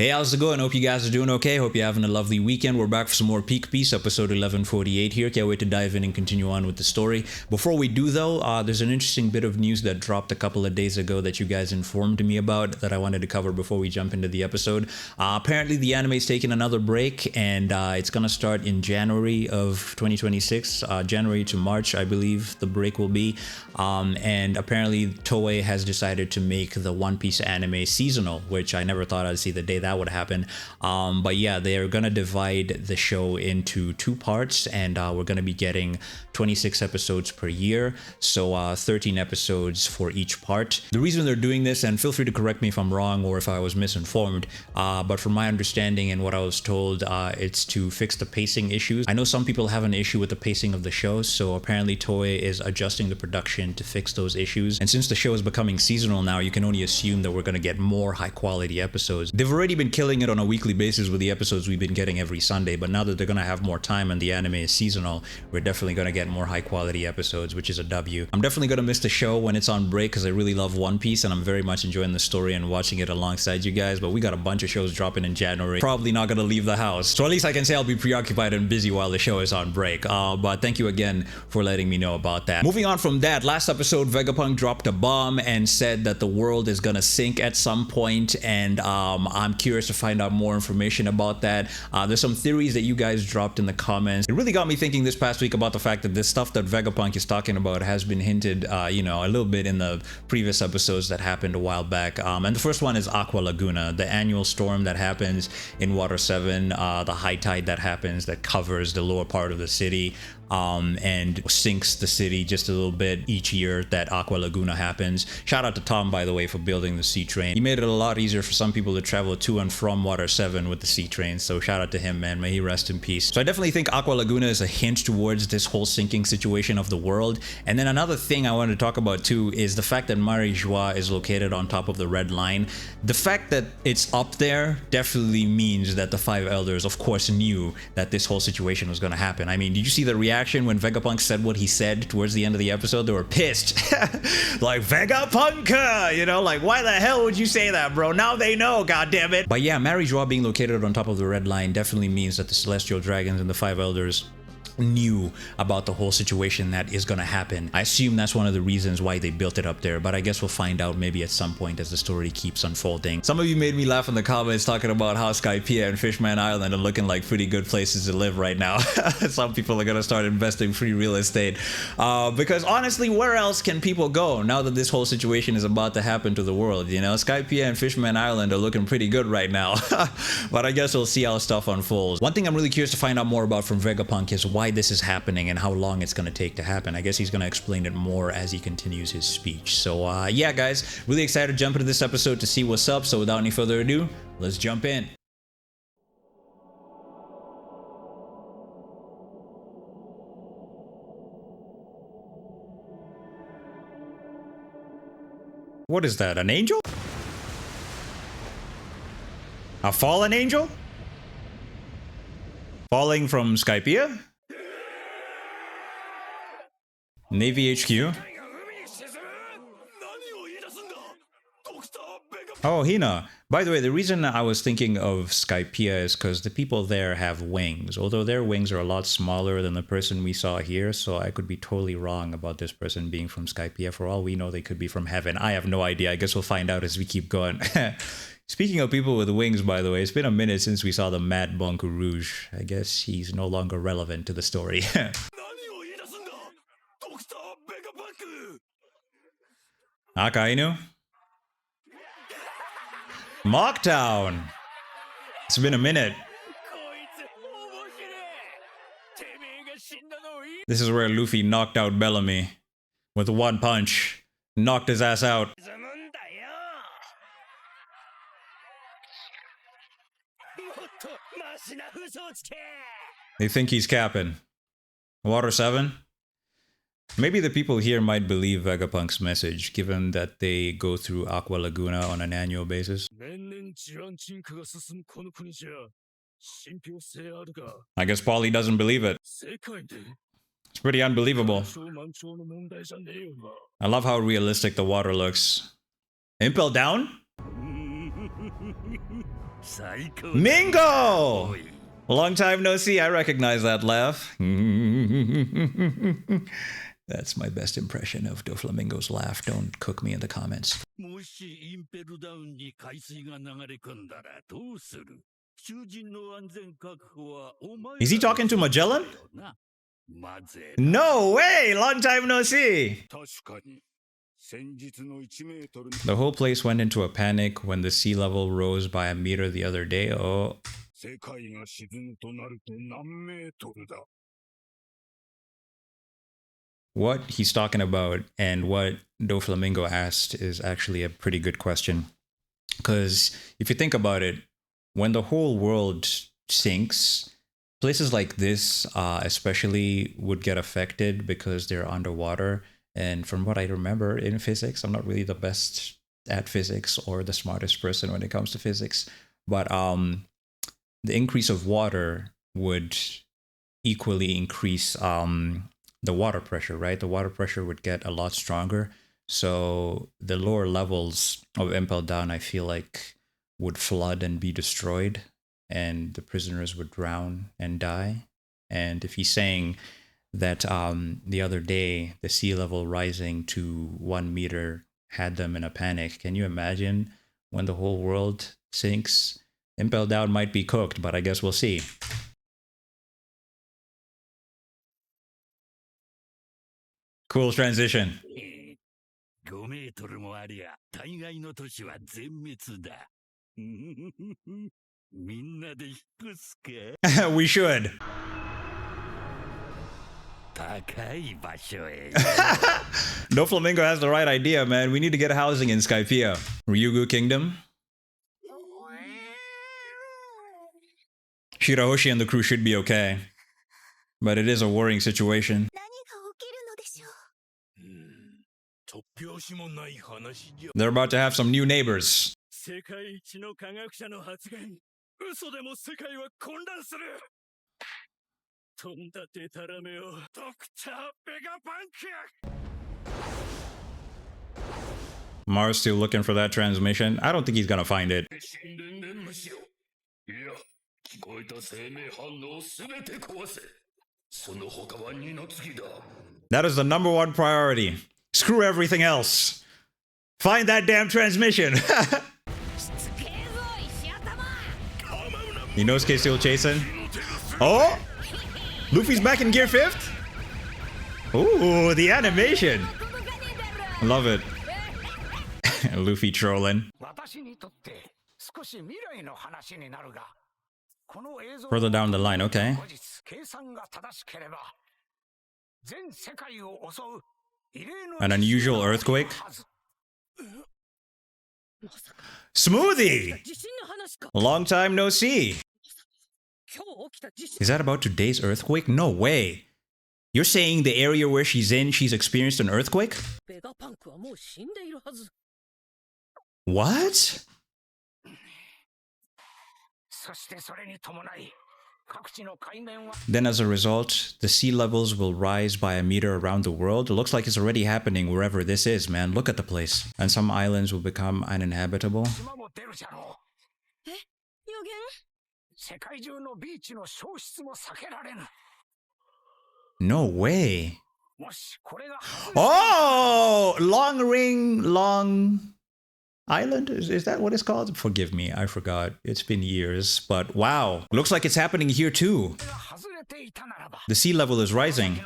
Hey, how's it going? Hope you guys are doing okay. Hope you're having a lovely weekend. We're back for some more Peak Piece, episode 1148 here. Can't wait to dive in and continue on with the story. Before we do, though, there's an interesting bit of news that dropped a couple of days ago that you guys informed me about that I wanted to cover before we jump into the episode. Apparently, the anime's taking another break, and it's going to start in January of 2026. January to March, I believe the break will be. And apparently, Toei has decided to make the One Piece anime seasonal, which I never thought I'd see the day that would happen. But yeah, they're gonna divide the show into two parts, and we're gonna be getting 26 episodes per year, so 13 episodes for each part. The reason they're doing this, and feel free to correct me if I'm wrong or if I was misinformed, but from my understanding and what I was told, it's to fix the pacing issues. I know some people have an issue with the pacing of the show, so apparently Toei is adjusting the production to fix those issues. And since the show is becoming seasonal now, you can only assume that we're gonna get more high quality episodes. They've already been killing it on a weekly basis with the episodes we've been getting every Sunday, but now that they're gonna have more time and the anime is seasonal, we're definitely gonna get more high quality episodes, which is a W. I'm definitely gonna miss the show when it's on break because I really love One Piece and I'm very much enjoying the story and watching it alongside you guys, but we got a bunch of shows dropping in January. Probably not gonna leave the house. So at least I can say I'll be preoccupied and busy while the show is on break. But thank you again for letting me know about that. Moving on from that, last episode Vegapunk dropped a bomb and said that the world is gonna sink at some point, and I'm curious to find out more information about that. There's some theories that you guys dropped in the comments. It really got me thinking this past week about the fact that this stuff that Vegapunk is talking about has been hinted, a little bit in the previous episodes that happened a while back. And the first one is Aqua Laguna, the annual storm that happens in Water 7, the high tide that happens that covers the lower part of the city. And sinks the city just a little bit each year that Aqua Laguna happens. Shout out to Tom, by the way, for building the sea train. He made it a lot easier for some people to travel to and from Water 7 with the sea train, so shout out to him, man. May he rest in peace. So I definitely think Aqua Laguna is a hint towards this whole sinking situation of the world. And then another thing I wanted to talk about too is the fact that Mary Joie is located on top of the red line. The fact that it's up there definitely means that the five elders, of course, knew that this whole situation was going to happen. I mean, did you see the reaction when Vegapunk said what he said towards the end of the episode? They were pissed. Like, Vegapunk, like, why the hell would you say that, bro? Now they know, goddammit. But yeah, Mary Joie being located on top of the red line definitely means that the celestial dragons and the five elders knew about the whole situation that is gonna happen. I assume that's one of the reasons why they built it up there, but I guess we'll find out maybe at some point as the story keeps unfolding. Some of you made me laugh in the comments talking about how Skypiea and Fishman Island are looking like pretty good places to live right now. Some people are gonna start investing free real estate, because honestly, where else can people go now that this whole situation is about to happen to the world? Skypiea and Fishman Island are looking pretty good right now. But I guess we'll see how stuff unfolds. One thing I'm really curious to find out more about from Vegapunk is why this is happening and how long it's going to take to happen. I guess he's going to explain it more as he continues his speech. So yeah, guys, really excited to jump into this episode to see what's up. So without any further ado, let's jump in. What is that, an angel? A fallen angel? Falling from Skypiea? Navy HQ? Oh, Hina. By the way, the reason I was thinking of Skypiea is because the people there have wings, although their wings are a lot smaller than the person we saw here, so I could be totally wrong about this person being from Skypiea. For all we know, they could be from heaven. I have no idea. I guess we'll find out as we keep going. Speaking of people with wings, by the way, it's been a minute since we saw the Mad Monk Rouge. I guess he's no longer relevant to the story. Akainu? Mocktown! It's been a minute. This is where Luffy knocked out Bellamy. With one punch. Knocked his ass out. They think he's capping. Water 7? Maybe the people here might believe Vegapunk's message, given that they go through Aqua Laguna on an annual basis. I guess Paulie doesn't believe it. It's pretty unbelievable. I love how realistic the water looks. Impel down? Mingo! Long time no see. I recognize that laugh. That's my best impression of Doflamingo's laugh. Don't cook me in the comments. Is he talking to Magellan? No way! Long time no see! The whole place went into a panic when the sea level rose by a meter the other day. Oh. What he's talking about and what Doflamingo asked is actually a pretty good question. Because if you think about it, when the whole world sinks, places like this especially would get affected because they're underwater. And from what I remember in physics, I'm not really the best at physics or the smartest person when it comes to physics, but the increase of water would equally increase the water pressure, right? The water pressure would get a lot stronger. So the lower levels of Impel Down, I feel like, would flood and be destroyed, and the prisoners would drown and die. And if he's saying that the other day the sea level rising to 1 meter had them in a panic, can you imagine when the whole world sinks? Impel Down might be cooked, but I guess we'll see. Cool transition. We should. Doflamingo has the right idea, man. We need to get housing in Skypiea. Ryugu Kingdom. Shirahoshi and the crew should be okay. But it is a worrying situation. They're about to have some new neighbors. Mars still looking for that transmission. I don't think he's gonna find it. That is the number 1 priority. Screw everything else. Find that damn transmission. Inosuke still chasing. Oh! Luffy's back in gear 5th? Ooh, the animation. Love it. Luffy trolling. Further down the line, okay. An unusual earthquake? Smoothie! Long time no see. Is that about today's earthquake? No way. You're saying the area where she's in, she's experienced an earthquake? What? Then as a result, the sea levels will rise by a meter around the world. It looks like it's already happening wherever this is, man. Look at the place. And some islands will become uninhabitable. No way. Oh! Long Ring, Long Island? Is that what it's called? Forgive me, I forgot. It's been years, but wow. Looks like it's happening here too. The sea level is rising.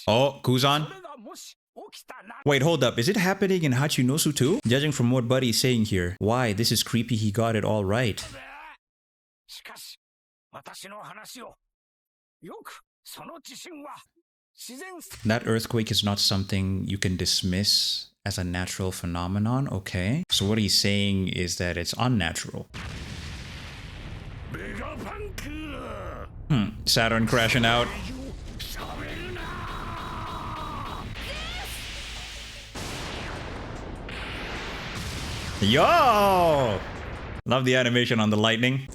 Oh, Kuzan? Wait, hold up. Is it happening in Hachinosu too? Judging from what Buddy's saying here. Why, this is creepy. He got it all right. That earthquake is not something you can dismiss as a natural phenomenon, okay? So what he's saying is that it's unnatural. Saturn crashing out. Yo! Love the animation on the lightning.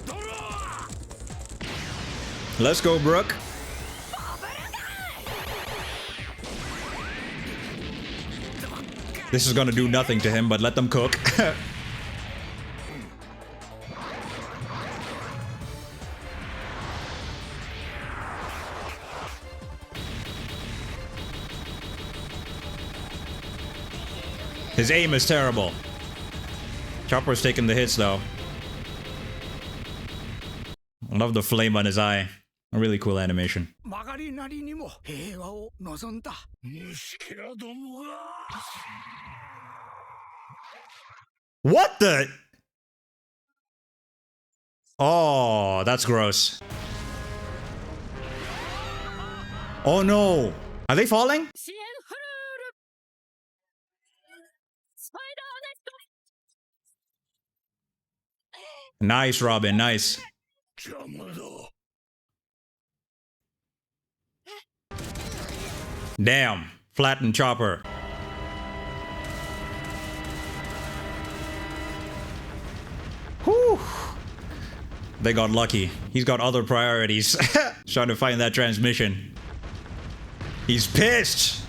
Let's go, Brooke. This is gonna do nothing to him, but let them cook. His aim is terrible. Chopper's taking the hits though. I love the flame on his eye. A really cool animation. What the? Oh, that's gross. Oh no. Are they falling? Nice, Robin, nice. Damn, flattened Chopper. Whew. They got lucky. He's got other priorities. Trying to find that transmission. He's pissed.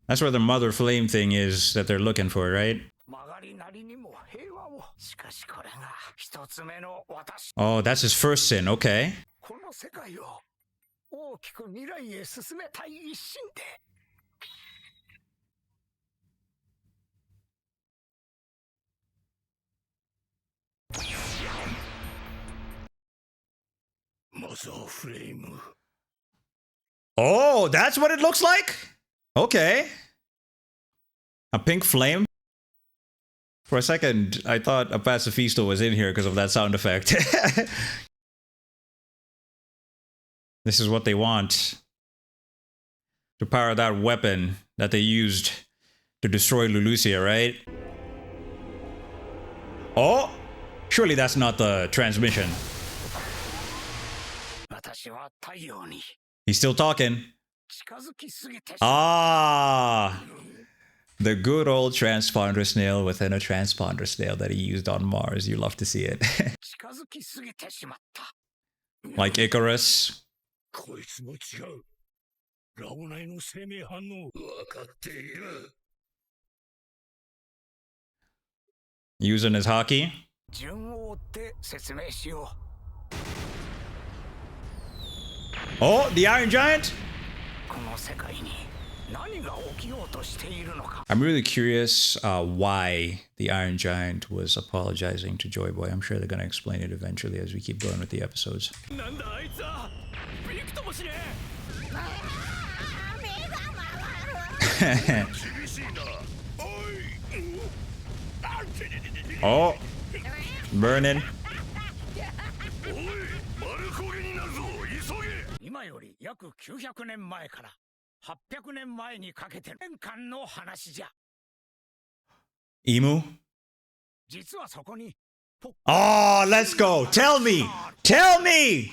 That's where the mother flame thing is that they're looking for, right? Oh, that's his first sin, okay. Oh, that's what it looks like? Okay. A pink flame? For a second, I thought a Pacifisto was in here because of that sound effect. This is what they want. To power that weapon that they used to destroy Lulusia, right? Oh! Surely that's not the transmission. He's still talking. Ah! The good old transponder snail within a transponder snail that he used on Mars. You love to see it. Like Icarus. Using his hockey. Oh, the Iron Giant? I'm really curious why the Iron Giant was apologizing to Joy Boy. I'm sure they're going to explain it eventually as we keep going with the episodes. Oh, burning. Emu? Oh, let's go. Tell me. Tell me.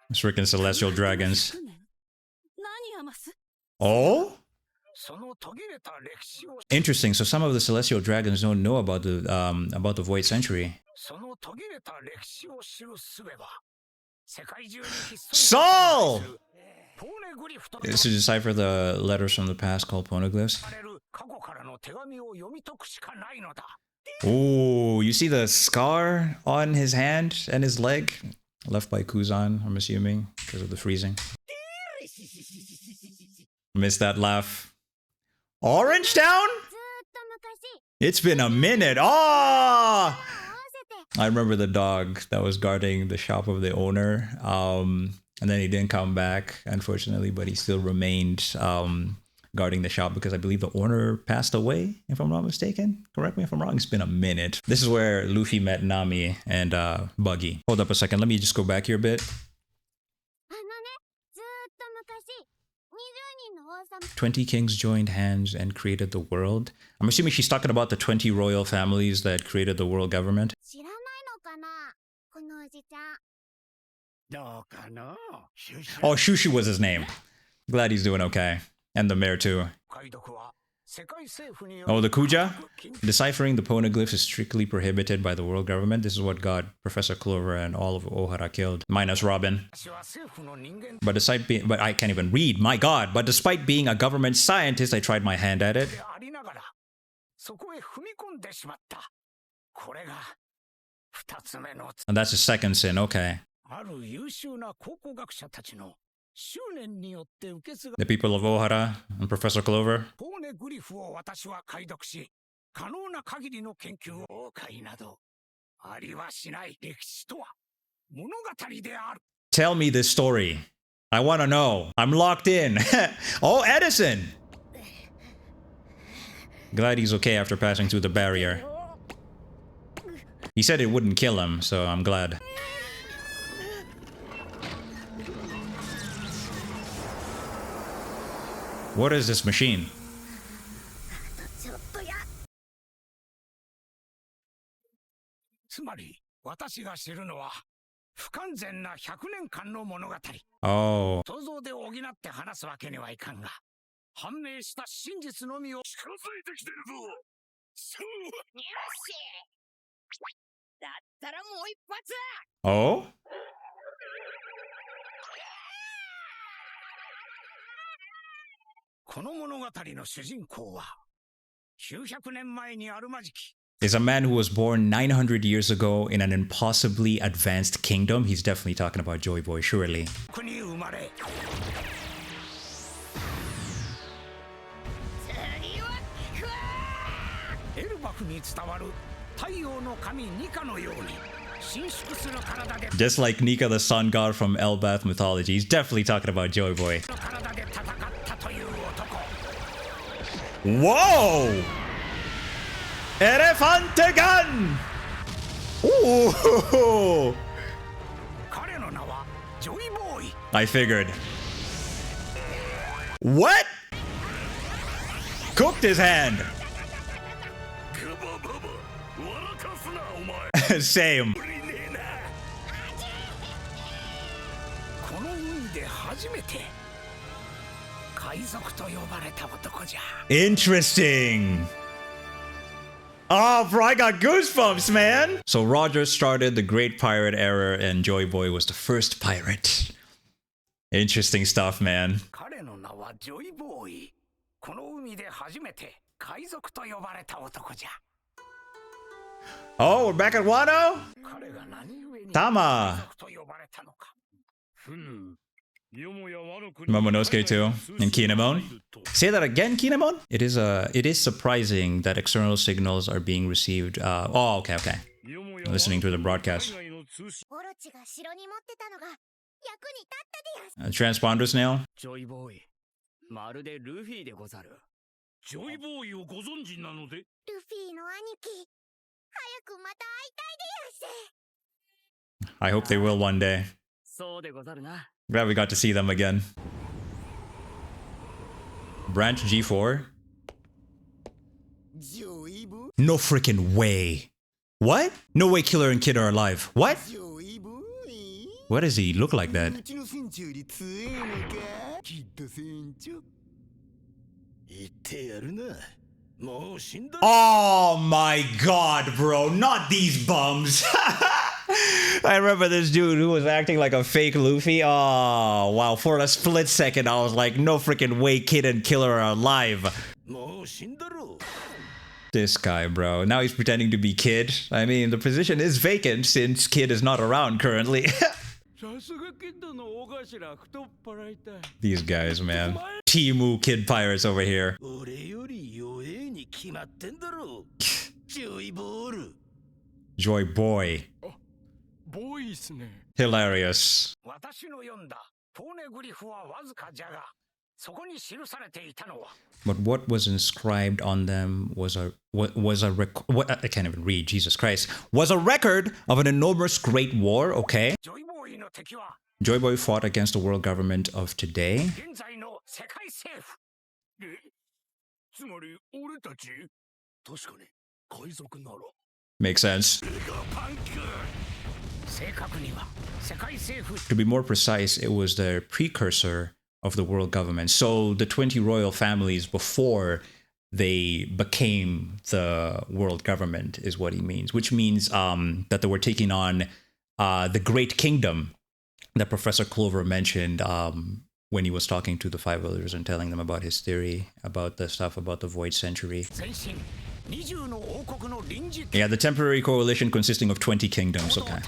It's freaking celestial dragons. Oh? Interesting. So some of the celestial dragons don't know about the Void Century. Saul! Is to decipher the letters from the past called poneglyphs. Oh, you see the scar on his hand and his leg? Left by Kuzan, I'm assuming, because of the freezing. Missed that laugh. Orange Town? It's been a minute. Oh! I remember the dog that was guarding the shop of the owner. And then he didn't come back, unfortunately, but he still remained guarding the shop because I believe the owner passed away, if I'm not mistaken. Correct me if I'm wrong. It's been a minute. This is where Luffy met Nami and Buggy. Hold up a second. Let me just go back here a bit. 20 kings joined hands and created the world. I'm assuming she's talking about the 20 royal families that created the world government. Oh, Shushu was his name. Glad he's doing okay. And the mayor too. Oh, the Kuja? Deciphering the poneglyphs is strictly prohibited by the world government. This is what got Professor Clover and all of Ohara killed, minus Robin. But I can't even read, my god. But despite being a government scientist, I tried my hand at it. And that's the second sin, okay. The people of Ohara and Professor Clover. Tell me this story. I want to know. I'm locked in. Oh, Edison! Glad he's okay after passing through the barrier. He said it wouldn't kill him, so I'm glad. What is this machine? Oh. Oh? Is a man who was born 900 years ago in an impossibly advanced kingdom. He's definitely talking about Joy Boy, surely. Just like Nika, the sun god from Elbath mythology. He's definitely talking about Joy Boy. Whoa! Elefante gun! Ooh! I figured. What? Cooked his hand. Same. Interesting. Oh, bro, I got goosebumps, man. So Roger started the Great Pirate Era, and Joy Boy was the first pirate. Interesting stuff, man. Oh, we're back at Wano? Tama. Momonosuke too, and Kinemon. Say that again, Kinemon? It is surprising that external signals are being received. Oh, okay. Listening to the broadcast. Transponder snail. I hope they will one day. Glad we got to see them again. Branch G4? No freaking way. What? No way Killer and Kid are alive. What? What does he look like that? Oh my god, bro. Not these bums. I remember this dude who was acting like a fake Luffy. Oh, wow. For a split second, I was like, no freaking way Kid and Killer are alive. This guy, bro. Now he's pretending to be Kid. I mean, the position is vacant since Kid is not around currently. These guys, man. Timu Kid Pirates over here. Joy Boy. Hilarious. But what was inscribed on them was a I can't even read, Jesus Christ. Was a record of an enormous great war, okay? Joy Boy fought against the world government of today. Makes sense. To be more precise, it was the precursor of the world government. So the 20 royal families before they became the world government is what he means, which means that they were taking on the Great Kingdom that Professor Clover mentioned when he was talking to the Five Elders and telling them about his theory, about the stuff about the Void Century. Yeah, the temporary coalition consisting of 20 kingdoms, okay.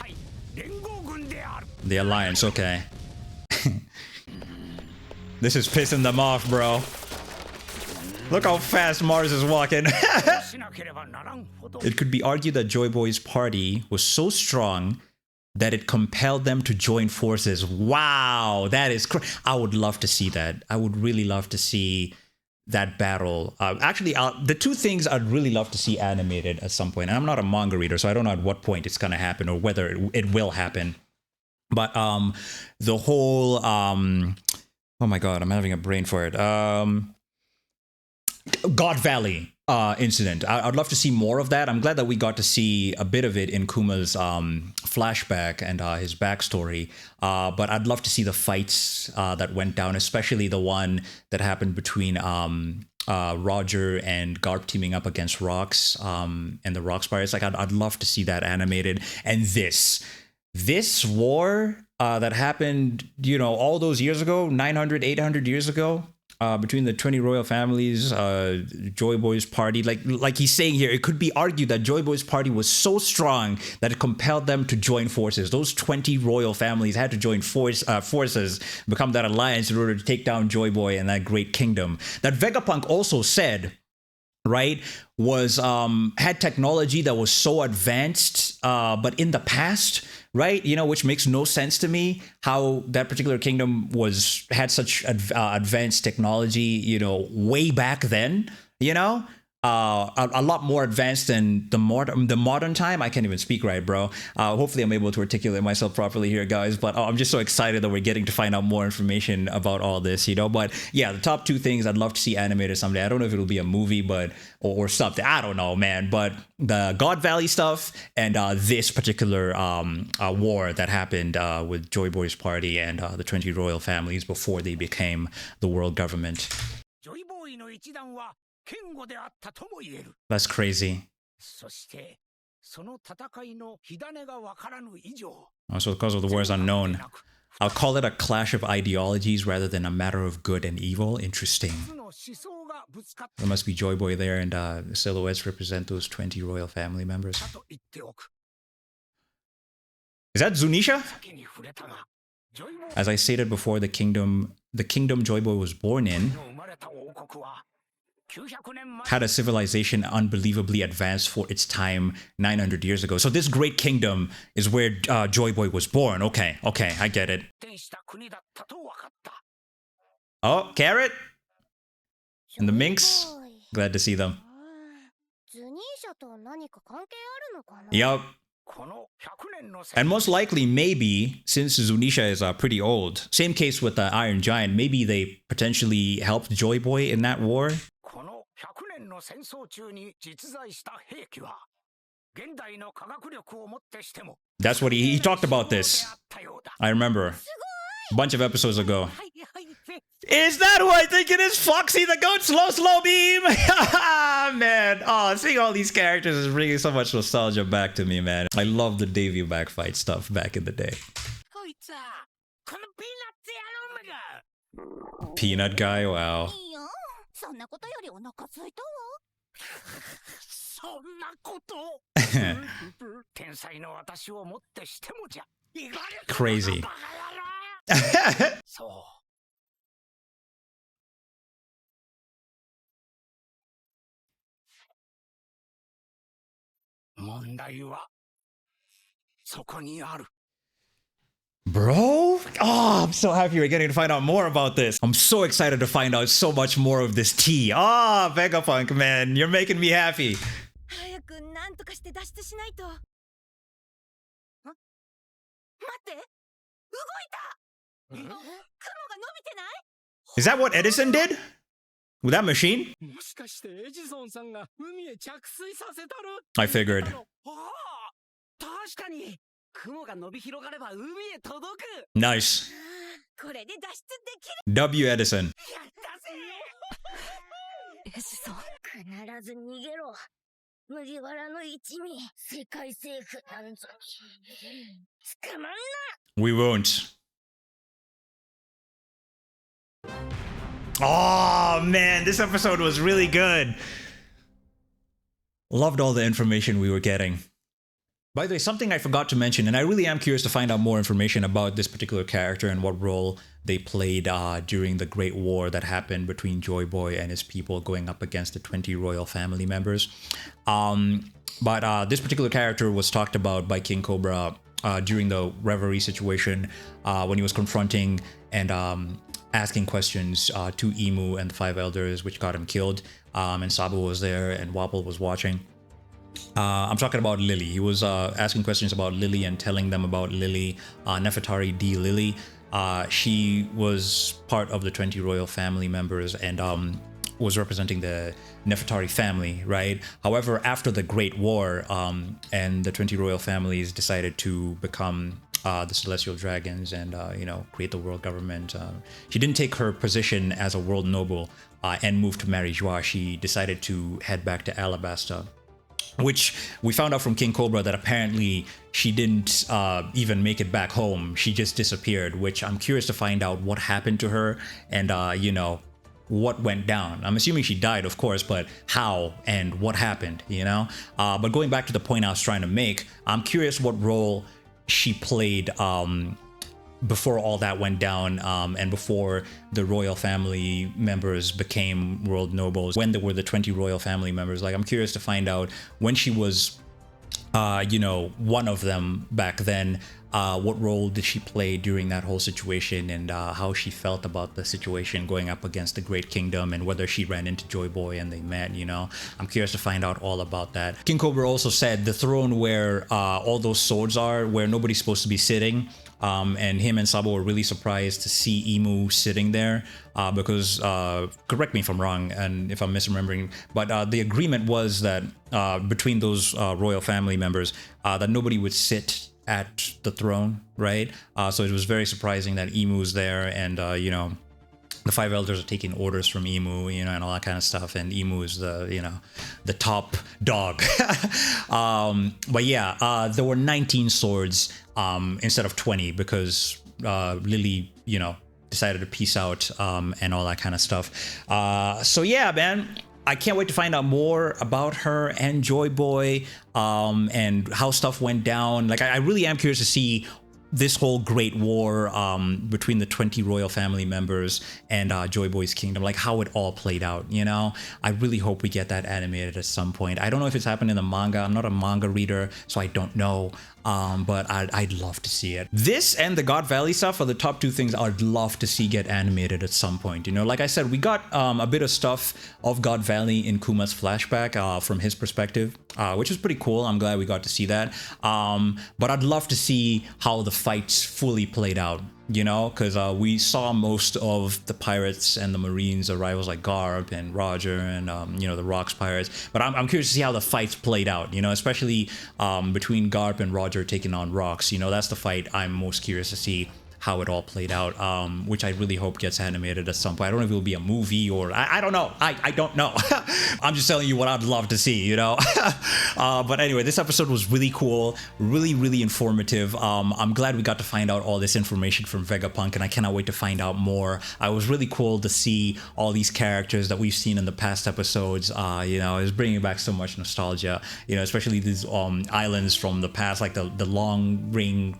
The Alliance, okay. This is pissing them off, bro. Look how fast Mars is walking. It could be argued that Joy Boy's party was so strong that it compelled them to join forces. Wow, that is I would love to see that. I would really love to see that battle. Actually, the two things I'd really love to see animated at some point. And I'm not a manga reader, so I don't know at what point it's going to happen or whether it will happen. But the whole... oh my god, I'm having a brain for it. God Valley incident. I'd love to see more of that. I'm glad that we got to see a bit of it in Kuma's flashback and his backstory. But I'd love to see the fights that went down, especially the one that happened between Roger and Garp teaming up against Rox and the Rox Pirates. Like, I'd love to see that animated. And this war that happened, you know, all those years ago, 900, 800 years ago, between the 20 royal families, Joy Boy's party, like he's saying here, it could be argued that Joy Boy's party was so strong that it compelled them to join forces. Those 20 royal families had to join forces, become that alliance in order to take down Joy Boy and that great kingdom. That Vegapunk also said, right, was had technology that was so advanced, but in the past, right, you know, which makes no sense to me, how that particular kingdom had such advanced technology, you know, way back then, you know, a lot more advanced than the modern time. I can't even speak right, bro. Hopefully I'm able to articulate myself properly here, guys, but I'm just so excited that we're getting to find out more information about all this, you know. But yeah, the top two things I'd love to see animated someday. I don't know if it'll be a movie, but or something, I don't know, man. But the God Valley stuff and this particular war that happened with Joy Boy's party and the 20 royal families before they became the world government. That's crazy. Also, because of the wars unknown, I'll call it a clash of ideologies rather than a matter of good and evil. Interesting. There must be Joy Boy there, and the silhouettes represent those 20 royal family members. Is that Zunisha? As I stated before, the kingdom Joy Boy was born in had a civilization unbelievably advanced for its time 900 years ago. So this great kingdom is where Joy Boy was born. Okay, I get it. Oh, Carrot! And the Minx. Glad to see them. Yup. And most likely, maybe, since Zunisha is pretty old, same case with the Iron Giant, maybe they potentially helped Joy Boy in that war. That's what he talked about this. I remember. A bunch of episodes ago. Is that who I think it is? Foxy the Goat? Slow beam? Man. Oh, seeing all these characters is bringing so much nostalgia back to me, man. I love the Davy backfight stuff back in the day. Peanut guy? Wow. Crazy. Bro? Oh, I'm so happy we're getting to find out more about this. I'm so excited to find out so much more of this tea. Ah, Vegapunk, man. You're making me happy. Is that what Edison did? With that machine? I figured. Nice. これで脱出できる。 W. Edison. やったぜ。エジソン、必ず逃げろ。麦わらの一味、世界政府なんぞに捕まんな。 We won't. Oh man, this episode was really good. Loved all the information we were getting. By the way, something I forgot to mention, and I really am curious to find out more information about this particular character and what role they played during the Great War that happened between Joy Boy and his people going up against the 20 royal family members. But this particular character was talked about by King Cobra during the Reverie situation when he was confronting and asking questions to Imu and the Five Elders, which got him killed. And Sabo was there and Wapol was watching. I'm talking about Lily. He was asking questions about Lily and telling them about Lily, Nefertari D. Lily. She was part of the 20 royal family members and was representing the Nefertari family, right? However, after the Great War and the 20 royal families decided to become the Celestial Dragons and, create the world government, she didn't take her position as a world noble and move to marry Joie. She decided to head back to Alabasta, which we found out from King Cobra that apparently she didn't even make it back home. She just disappeared, which I'm curious to find out what happened to her and, what went down. I'm assuming she died, of course, but how and what happened, But going back to the point I was trying to make, I'm curious what role she played before all that went down and before the royal family members became world nobles, when there were the 20 royal family members. Like, I'm curious to find out when she was one of them back then, what role did she play during that whole situation and how she felt about the situation going up against the Great Kingdom and whether she ran into Joy Boy and they met, I'm curious to find out all about that. King Cobra also said the throne where all those swords are, where nobody's supposed to be sitting, and him and Sabo were really surprised to see Imu sitting there because, correct me if I'm wrong and if I'm misremembering, but the agreement was that between those royal family members that nobody would sit at the throne, right? So it was very surprising that Imu's there and, the Five Elders are taking orders from Imu, and all that kind of stuff. And Imu is the top dog. But yeah, there were 19 swords instead of 20 because Lily, decided to peace out and all that kind of stuff. So yeah, man. I can't wait to find out more about her and Joy Boy and how stuff went down. Like, I really am curious to see this whole Great War between the 20 royal family members and Joy Boy's kingdom, like how it all played out, I really hope we get that animated at some point. I don't know if it's happened in the manga. I'm not a manga reader, so I don't know. But I'd love to see it. This and the God Valley stuff are the top two things I'd love to see get animated at some point. Like I said, we got a bit of stuff of God Valley in Kuma's flashback from his perspective, which is pretty cool. I'm glad we got to see that. But I'd love to see how the fights fully played out. Because we saw most of the pirates and the Marines arrivals like Garp and Roger and, the Rocks pirates. But I'm curious to see how the fights played out, especially between Garp and Roger taking on Rocks. That's the fight I'm most curious to see how it all played out, which I really hope gets animated at some point. I don't know if it will be a movie or I don't know. I don't know. I'm just telling you what I'd love to see, But anyway, this episode was really cool, really, really informative. I'm glad we got to find out all this information from Vegapunk, and I cannot wait to find out more. It was really cool to see all these characters that we've seen in the past episodes. It was bringing back so much nostalgia, especially these islands from the past, like the long ring,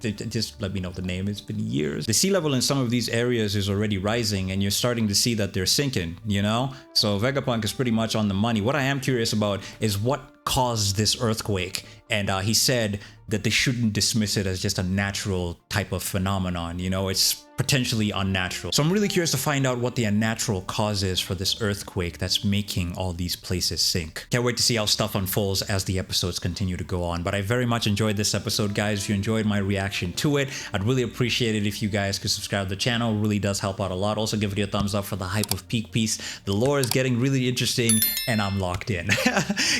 just let me know the name. It's been years. The sea level in some of these areas is already rising and you're starting to see that they're sinking, So Vegapunk is pretty much on the money. What I am curious about is what caused this earthquake. And he said that they shouldn't dismiss it as just a natural type of phenomenon. It's potentially unnatural. So I'm really curious to find out what the unnatural cause is for this earthquake that's making all these places sink. Can't wait to see how stuff unfolds as the episodes continue to go on. But I very much enjoyed this episode, guys. If you enjoyed my reaction to it, I'd really appreciate it if you guys could subscribe to the channel. It really does help out a lot. Also, give it a thumbs up for the hype of Peak Piece. The lore is getting really interesting and I'm locked in.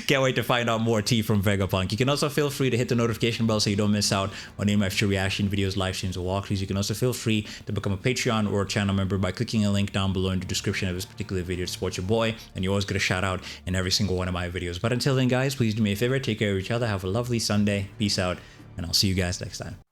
Can't wait to find find out more tea from Vegapunk. You can also feel free to hit the notification bell so you don't miss out on any of my extra reaction videos, live streams, or walkthroughs. You can also feel free to become a Patreon or a channel member by clicking a link down below in the description of this particular video to support your boy, and you always get a shout out in every single one of my videos. But until then, guys, please do me a favor, take care of each other, have a lovely Sunday, peace out, and I'll see you guys next time.